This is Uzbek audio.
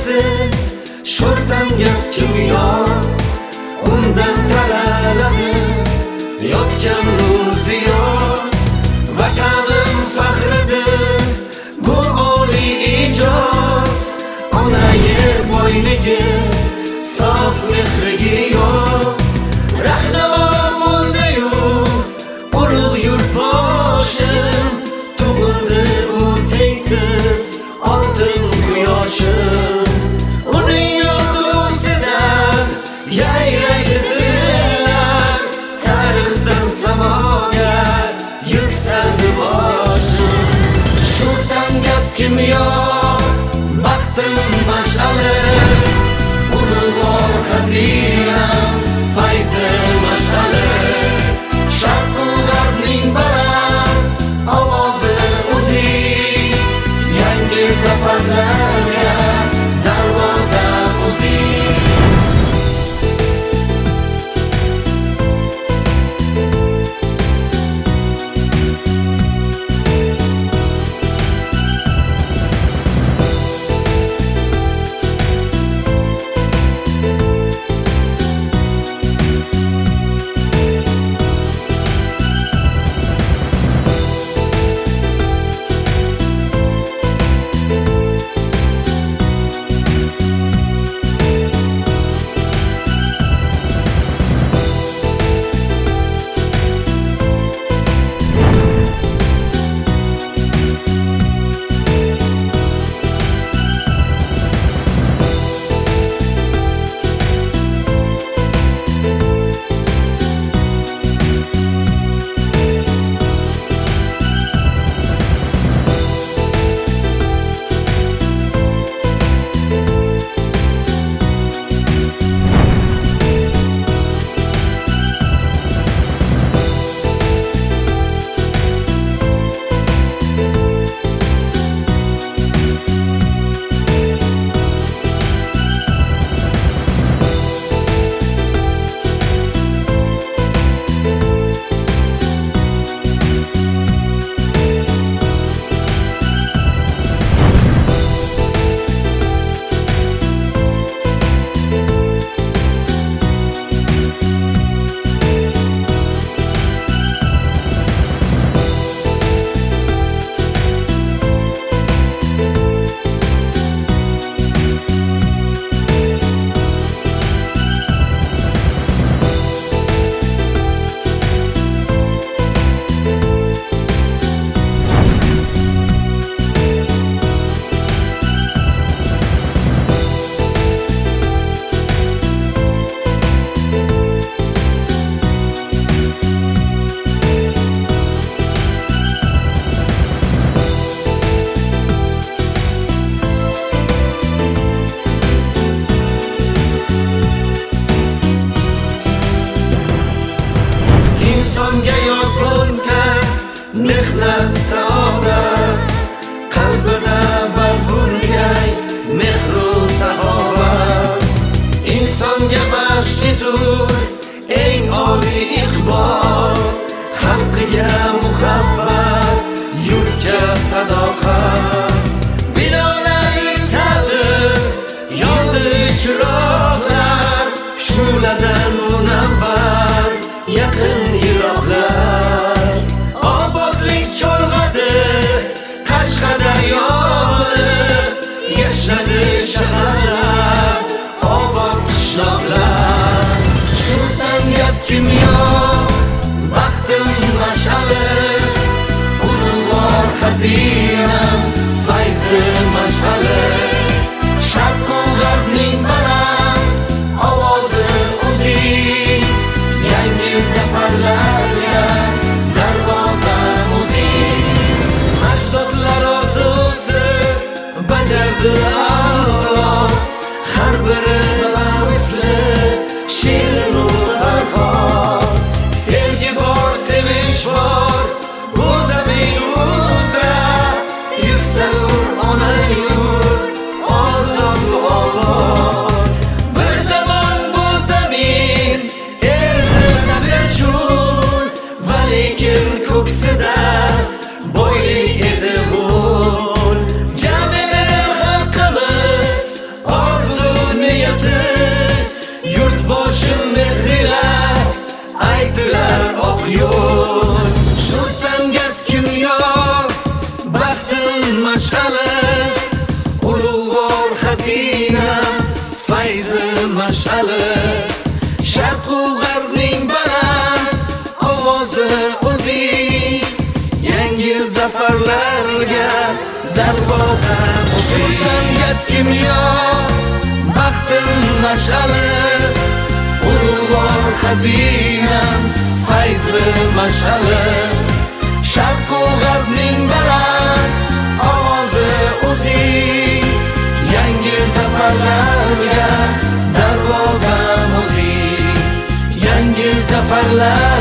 nafasi sho'rdan gaz kimyo undan taralanib yotgan nur ziyo vatanim faxridir bu oliy ijod ona yer boyligi sof mehriga yor rahnamo bo'ldi-yu ulug' yurtboshim tug'ildi u tengsiz oltin quyoshim uning yoqtusidan yayraydi dillar tarixdan samoga yuksaldi boshim sho'rdan gaz kimyo baxtim mash'ali ulug'vor xazinam fayzi mash'ali sharqu g'arbning baland ovozi o'zing yangi zafarlarga darvoza o'zing mehnat saodat qalbida balqurgay mehru saxovat insonga baxshlidur eng oliy iqbol xalqiga muhabbat yurtga sadoqat binolar yuksaldi yondi chiroqlar shu'ladan munavvar yaqin yiroqlar obodlik cho'lg'adi Qashqadaryoni yashnadi shaharlar obod qishloqlar sho'rdan gaz kimyo baxtim mash'ali ulug'vor xazinam fayzi mash'ali sharqu g'arbning baland ovozi o'zing yangi zafarlarga darvoza o'zing ajdodlar orzusi bajardi Alloh har biri misli shirin u farhod sevgi bor sevinch bor bu zamin uzra yuksalur ona yurt zafarlarga darvozam Sultongas kimyo baxtim mash'ali ulug'vor xazinam fayzi mash'ali Sharq u g'arbning baland ovozi o'zing yangi zafarlarga darvozam o'zing yangi zafarlar